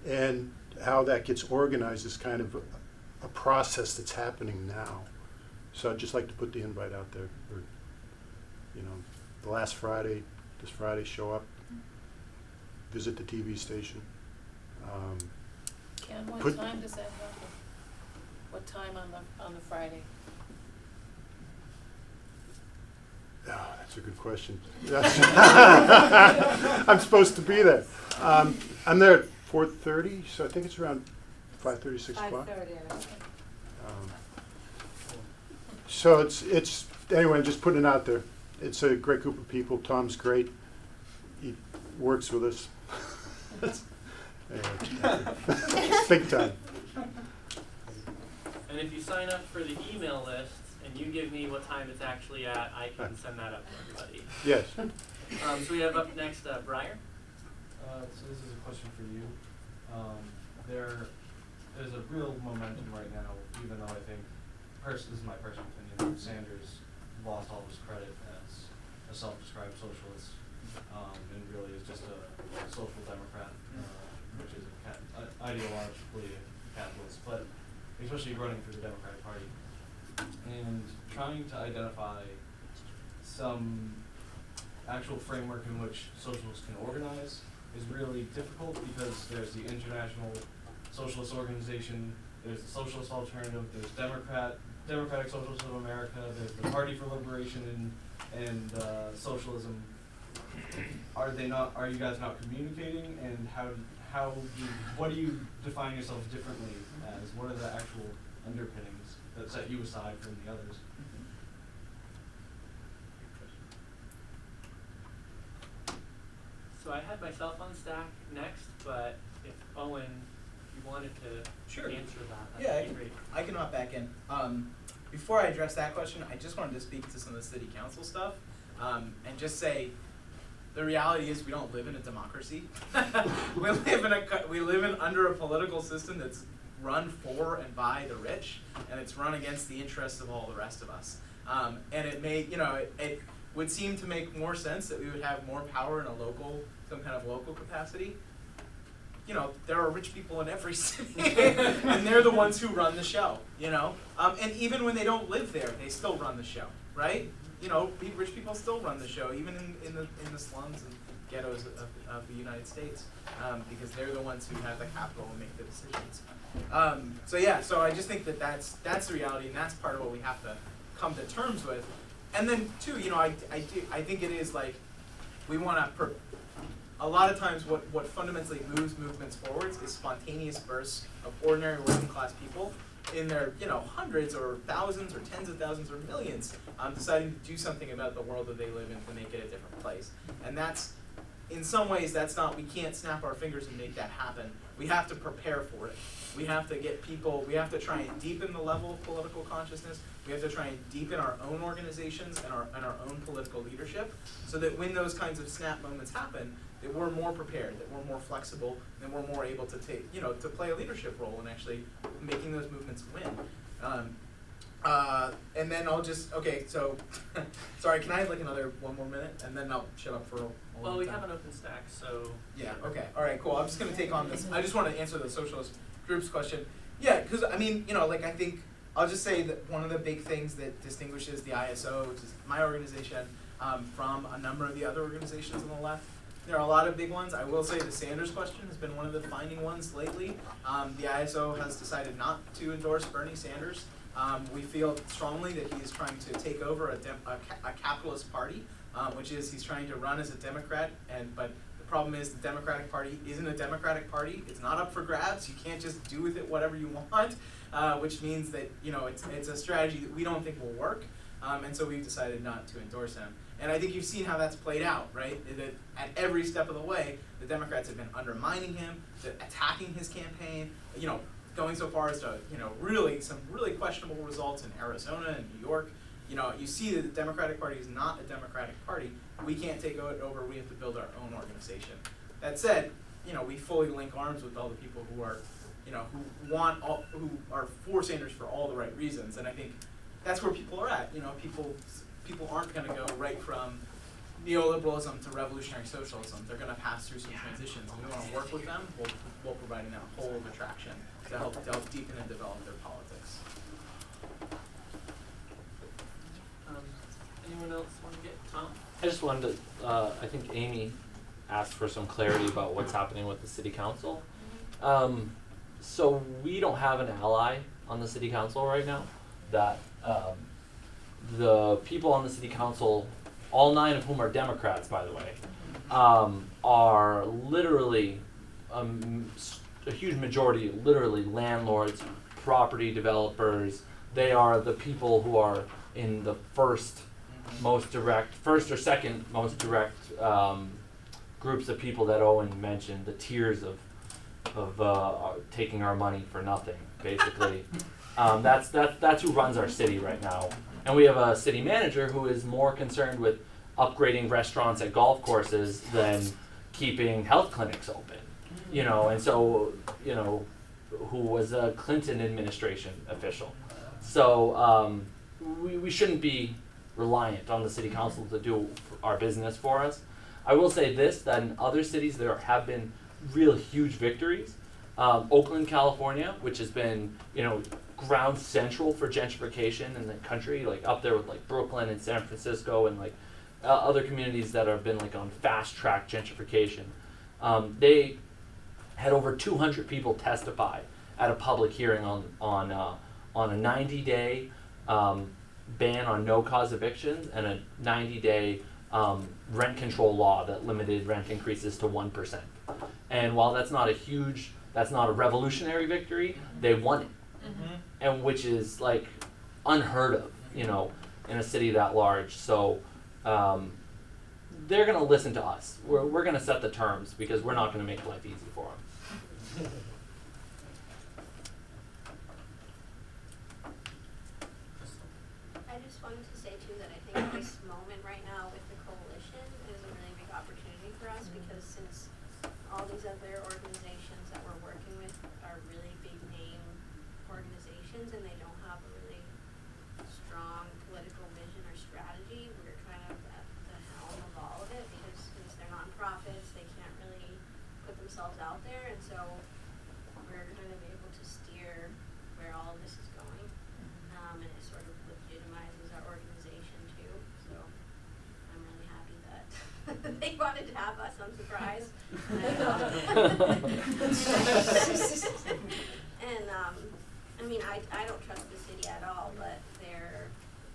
[SPEAKER 8] and how that gets organized is kind of a process that's happening now. So I'd just like to put the invite out there. Or, the last Friday, this Friday, show up, visit the TV station.
[SPEAKER 9] Ken, what time does that happen? What time on the Friday?
[SPEAKER 8] Oh, that's a good question. I'm supposed to be there. I'm there at 4:30, so I think it's around 5:30, 6 o'clock.
[SPEAKER 9] 5:30.
[SPEAKER 8] So it's anyway, I'm just putting it out there. It's a great group of people. Tom's great. He works with us. Anyway, big time.
[SPEAKER 3] And if you sign up for the email list and you give me what time it's actually at, I can send that out to everybody.
[SPEAKER 8] Yes.
[SPEAKER 3] So we have up next Briar.
[SPEAKER 10] So this is a question for you. There's a real momentum right now, even though I think, this is my personal opinion, Sanders lost all of his credit as a self-described socialist, and really is just a social democrat, which is ideologically a capitalist, but especially running for the Democratic Party. And trying to identify some actual framework in which socialists can organize is really difficult, because there's the International Socialist Organization, there's the Socialist Alternative, there's Democratic Socialists of America, there's the Party for Liberation and Socialism. Are you guys not communicating, and what do you define yourselves differently as? What are the actual underpinnings that set you aside from the others?
[SPEAKER 3] So I had myself on stack next, but if Owen, you wanted to
[SPEAKER 2] Sure.
[SPEAKER 3] answer that,
[SPEAKER 2] Yeah,
[SPEAKER 3] that'd be great.
[SPEAKER 2] I can hop back in. Before I address that question, I just wanted to speak to some of the city council stuff, and just say, the reality is we don't live in a democracy. we live in under a political system that's run for and by the rich, and it's run against the interests of all the rest of us. And it would seem to make more sense that we would have more power in some kind of local capacity. There are rich people in every city, and they're the ones who run the show, And even when they don't live there, they still run the show, right? Rich people still run the show, even in the slums and ghettos of the United States, because they're the ones who have the capital and make the decisions. So I just think that's the reality, and that's part of what we have to come to terms with. And then too, I think it is like we want to. A lot of times, what fundamentally moves movements forwards is spontaneous bursts of ordinary working class people in their hundreds or thousands or tens of thousands or millions deciding to do something about the world that they live in to make it a different place. And And that's, in some ways, we can't snap our fingers and make that happen. We have to prepare for it. We have to get people, we have to try and deepen the level of political consciousness. We have to try and deepen our own organizations and our own political leadership, so that when those kinds of snap moments happen, that we're more prepared, that we're more flexible, and we're more able to to play a leadership role in actually making those movements win. And then I'll just, okay, so, sorry, can I have like one more minute, and then I'll shut up for a long
[SPEAKER 3] Well, we
[SPEAKER 2] time.
[SPEAKER 3] have an open stack, so.
[SPEAKER 2] Yeah, okay, all right, cool. I'm just gonna take on this. I just want to answer the socialist groups question. Yeah, because I mean, I think, I'll just say that one of the big things that distinguishes the ISO, which is my organization, from a number of the other organizations on the left, there are a lot of big ones. I will say the Sanders question has been one of the defining ones lately. The ISO has decided not to endorse Bernie Sanders. We feel strongly that he is trying to take over a capitalist party, which is he's trying to run as a Democrat, but the problem is the Democratic Party isn't a Democratic Party. It's not up for grabs. You can't just do with it whatever you want, which means that it's a strategy that we don't think will work, and so we've decided not to endorse him. And I think you've seen how that's played out, right? That at every step of the way, the Democrats have been undermining him, attacking his campaign, going so far as to, really some really questionable results in Arizona and New York. You see that the Democratic Party is not a Democratic Party. We can't take it over. We have to build our own organization. That said, we fully link arms with all the people who are, who are for Sanders for all the right reasons. And I think that's where people are at. People aren't going to go right from neoliberalism to revolutionary socialism. They're going to pass through some transitions, and we want to work with them. We'll provide them a whole of attraction to help deepen and develop their politics.
[SPEAKER 3] Anyone else want to get Tom?
[SPEAKER 6] I just wanted to, I think Amy asked for some clarity about what's happening with the city council. So we don't have an ally on the city council right now. That the people on the city council, all 9 of whom are Democrats, by the way, are literally a huge majority, literally landlords, property developers. They are the people who are in the first or second most direct groups of people that Owen mentioned, the tiers of taking our money for nothing, basically. That's who runs our city right now. And we have a city manager who is more concerned with upgrading restaurants at golf courses than keeping health clinics open. And so, who was a Clinton administration official. So we shouldn't be reliant on the city council to do our business for us. I will say this, that in other cities there have been real huge victories. Oakland, California, which has been, ground central for gentrification in the country, like up there with like Brooklyn and San Francisco and like other communities that have been like on fast track gentrification. They had over 200 people testify at a public hearing on a 90-day ban on no-cause evictions and a 90-day rent control law that limited rent increases to 1%. And while that's not a revolutionary victory, they won it. Mm-hmm. And which is like unheard of, in a city that large. So they're gonna listen to us. We're gonna set the terms because we're not gonna make life easy for them.
[SPEAKER 1] I just wanted to say too that I think this moment right now with the coalition is a really big opportunity for us, because since all these other organizations that we're working with are really big name organizations and they don't have a really strong political vision or strategy, we're kind of at the helm of all of it, because since they're nonprofits, they can't really put themselves out there, and so we're kind of able to steer where all of this is going, and it sort of legitimizes our organization too. So I'm really happy that they wanted to have us. I'm surprised. And I mean, I don't trust the city at all, but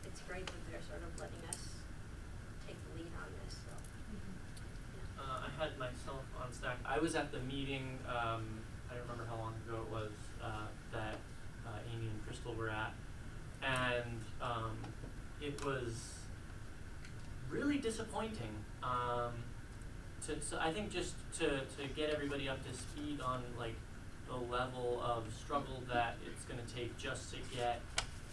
[SPEAKER 1] it's great that they're sort of letting us take the lead on this. So
[SPEAKER 3] I had myself on stack. I was at the meeting, I don't remember how long ago it was, that Amy and Crystal were at. And it was really disappointing. so I think just to get everybody up to speed on like the level of struggle that it's going to take just to get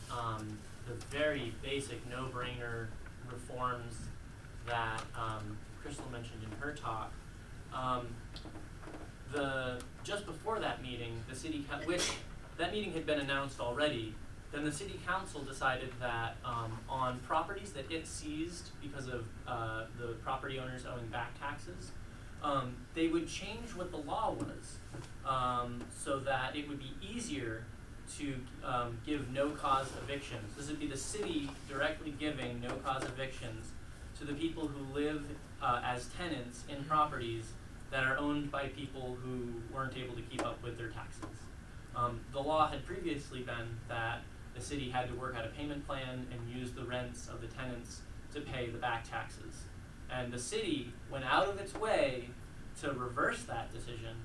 [SPEAKER 3] the very basic no-brainer reforms that Crystal mentioned in her talk. Just before that meeting, the city which that meeting had been announced already. Then the city council decided that on properties that it seized because of the property owners owing back taxes, they would change what the law was so that it would be easier to give no-cause evictions. This would be the city directly giving no-cause evictions to the people who live as tenants in properties that are owned by people who weren't able to keep up with their taxes. The law had previously been that the city had to work out a payment plan and use the rents of the tenants to pay the back taxes. And the city went out of its way to reverse that decision.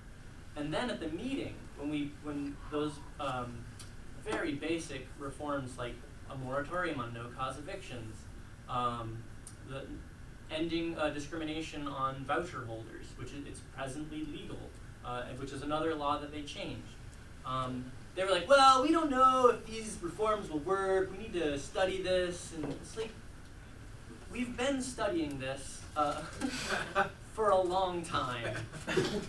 [SPEAKER 3] And then at the meeting, when those very basic reforms like a moratorium on no-cause evictions, the ending discrimination on voucher holders, which it's presently legal, which is another law that they changed. They were like, well, we don't know if these reforms will work. We need to study this. And it's like, we've been studying this for a long time.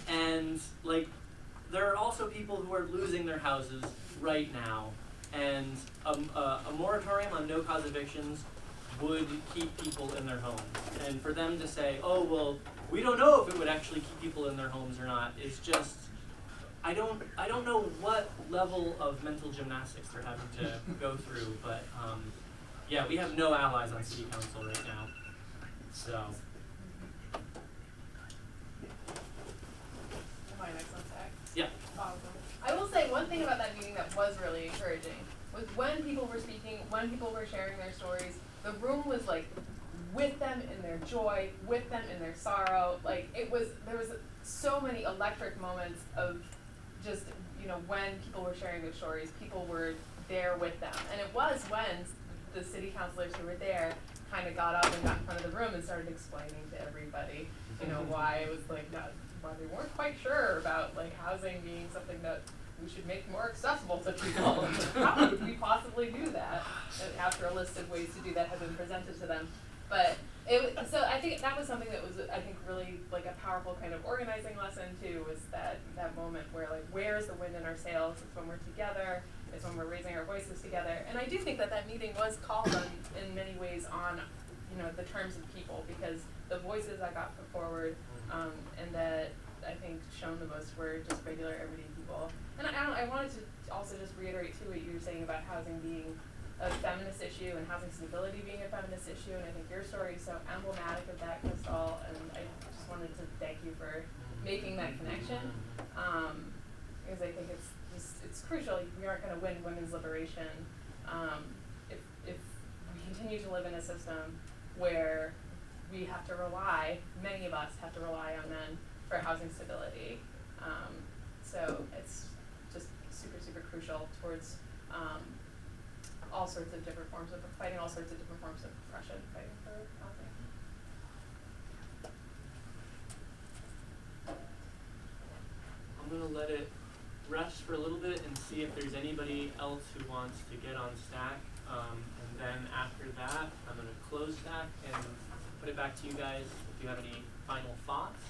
[SPEAKER 3] And like, there are also people who are losing their houses right now. And a moratorium on no-cause evictions would keep people in their homes. And for them to say, oh, well, we don't know if it would actually keep people in their homes or not, is just, I don't know what level of mental gymnastics they're having to go through, but yeah, we have no allies on city council right now. So.
[SPEAKER 7] My next one's Zach.
[SPEAKER 3] Yeah.
[SPEAKER 7] I will say one thing about that meeting that was really encouraging was when people were speaking, when people were sharing their stories, the room was like with them in their joy, with them in their sorrow. Like there was so many electric moments of just, when people were sharing their stories, people were there with them. And it was when the city councilors who were there kind of got up and got in front of the room and started explaining to everybody, why it was like why they weren't quite sure about like housing being something that we should make more accessible to people. How would we possibly do that? And after a list of ways to do that had been presented to them. But so I think that was something that was, I think, really like a powerful kind of organizing lesson too, was that moment where like, where is the wind in our sails? It's when we're together, it's when we're raising our voices together. And I do think that meeting was called on, in many ways, on, the terms of people, because the voices that got put forward, and that I think shown the most were just regular everyday people. And I wanted to also just reiterate too what you were saying about housing being a feminist issue and housing stability being a feminist issue, and I think your story is so emblematic of that, Crystal, and I just wanted to thank you for making that connection, because I think it's crucial. We aren't going to win women's liberation if we continue to live in a system where we have to rely, many of us have to rely on men for housing stability. So it's just super, super crucial towards all sorts of different forms of fighting, all sorts of different forms of oppression, fighting for housing.
[SPEAKER 3] I'm gonna let it rest for a little bit and see if there's anybody else who wants to get on Stack. And then after that, I'm gonna close Stack and put it back to you guys if you have any final thoughts.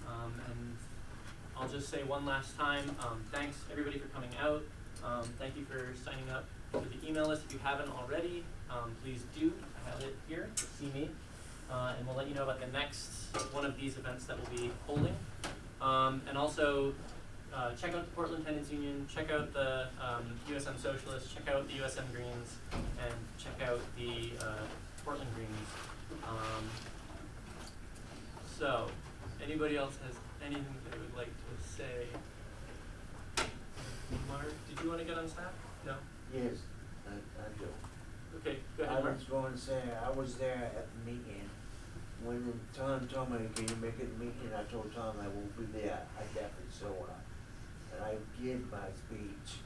[SPEAKER 3] And I'll just say one last time, thanks everybody for coming out. Thank you for signing up for the email list. If you haven't already, please do. I have it here to see me. And we'll let you know about the next one of these events that we'll be holding. And also, check out the Portland Tenants Union, check out the USM Socialists, check out the USM Greens, and check out the Portland Greens. So, anybody else has anything they would like to say? Mark, did you want to get on staff? No?
[SPEAKER 11] Yes, I do.
[SPEAKER 3] Okay, go ahead,
[SPEAKER 11] I
[SPEAKER 3] Mark.
[SPEAKER 11] was going to say, I was there at the meeting. When Tom told me, can you make it a meeting, I told Tom I won't be there. I definitely showed up. And I give my speech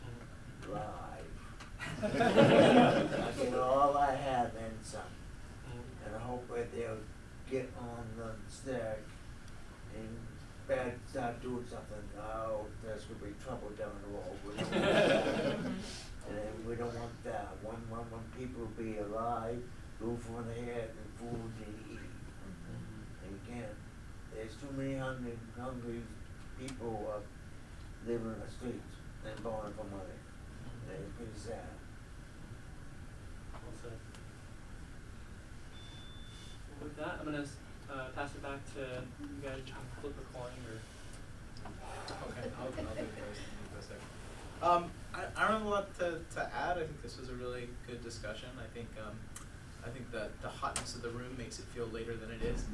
[SPEAKER 11] live. I did all I have and some. And I hope that they'll get on the stack and bad start doing something, oh, there's gonna be trouble down the road. We don't want that. And we don't want that. When people be alive, roof on their head and food to eat. And again, there's too many hungry people living in the streets and borrowing for money. And it's pretty sad.
[SPEAKER 3] Well said. With that, I'm gonna pass it back to you guys. You can flip a coin or.
[SPEAKER 2] Okay, I'll do it first. I don't have a lot to add. I think this was a really good discussion. I think that the hotness of the room makes it feel later than it is.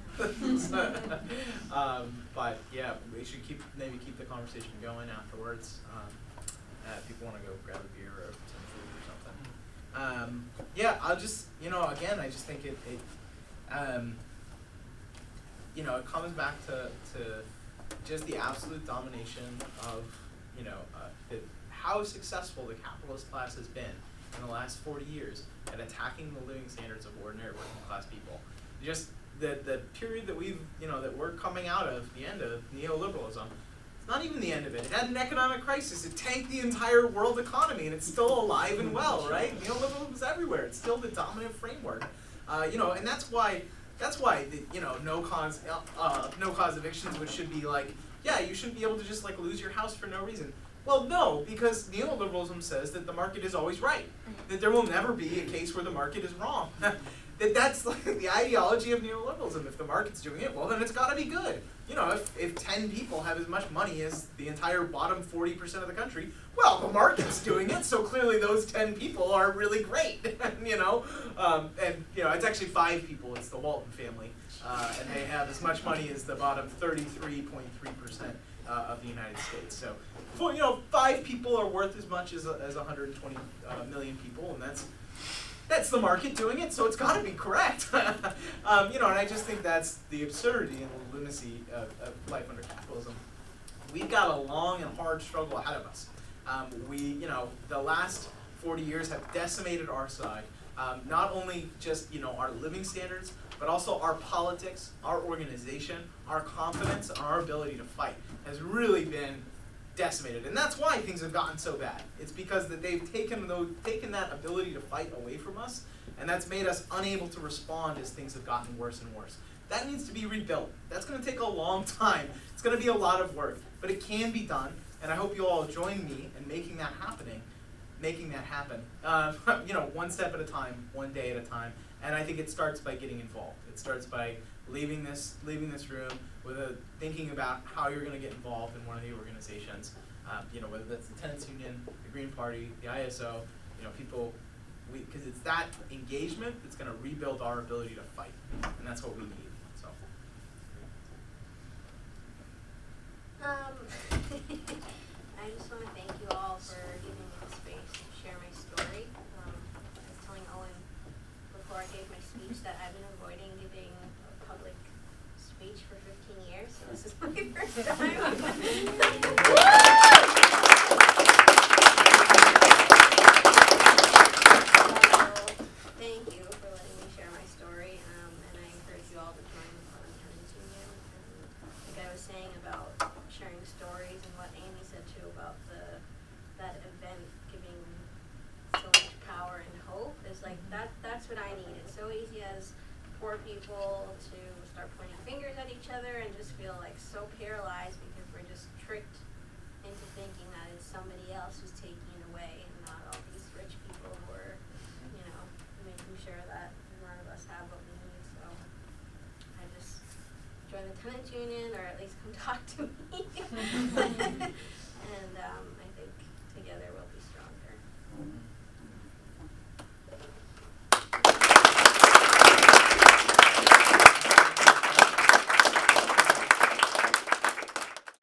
[SPEAKER 2] But yeah, we should maybe keep the conversation going afterwards. If people want to go grab a beer or some food or something. Yeah, I'll just again, I just think it comes back to just the absolute domination of how successful the capitalist class has been in the last 40 years at attacking the living standards of ordinary working class people. Just the period that that we're coming out of, the end of neoliberalism, it's not even the end of it. It had an economic crisis. It tanked the entire world economy, and it's still alive and well, right? Neoliberalism is everywhere. It's still the dominant framework. And that's why no cause evictions, which should be like, yeah, you shouldn't be able to just like lose your house for no reason. Well, no, because neoliberalism says that the market is always right. That there will never be a case where the market is wrong. That's like the ideology of neoliberalism. If the market's doing it, well, then it's got to be good. If 10 people have as much money as the entire bottom 40% of the country, well, the market's doing it, so clearly those 10 people are really great. It's actually 5 people. It's the Walton family, and they have as much money as the bottom 33.3% of the United States. So, 5 people are worth as much as 120 million people, and that's the market doing it, so it's got to be correct. And I just think that's the absurdity and the lunacy of life under capitalism. We've got a long and hard struggle ahead of us. The last 40 years have decimated our side. Not only just, our living standards, but also our politics, our organization, our confidence, and our ability to fight has really been decimated. And that's why things have gotten so bad. It's because that they've taken that ability to fight away from us, and that's made us unable to respond as things have gotten worse and worse. That needs to be rebuilt. That's going to take a long time. It's going to be a lot of work, but it can be done, and I hope you all join me in making that happen. One step at a time, one day at a time, and I think it starts by getting involved. It starts by leaving this room with thinking about how you're going to get involved in one of the organizations. Whether that's the Tenants Union, the Green Party, the ISO, because it's that engagement that's going to rebuild our ability to fight, and that's what we need. So.
[SPEAKER 1] I just want to thank you all for giving me the space to share my story. I was telling Owen before I gave my speech that I've been avoiding giving a public speech for 15 years, so this is my first time. Thank you for letting me share my story, and I encourage you all to join the Tenants Union. And like I was saying about sharing stories and what Amy said too about that event giving so much power and hope is like that's what I need. It's so easy as poor people to start pointing fingers at each other and just feel like so paralyzed because we're just tricked into thinking that it's somebody else who's taking it away and not all these rich people who are, making sure that none of us have what we need. So I just join the tenants union, or at least come talk to me.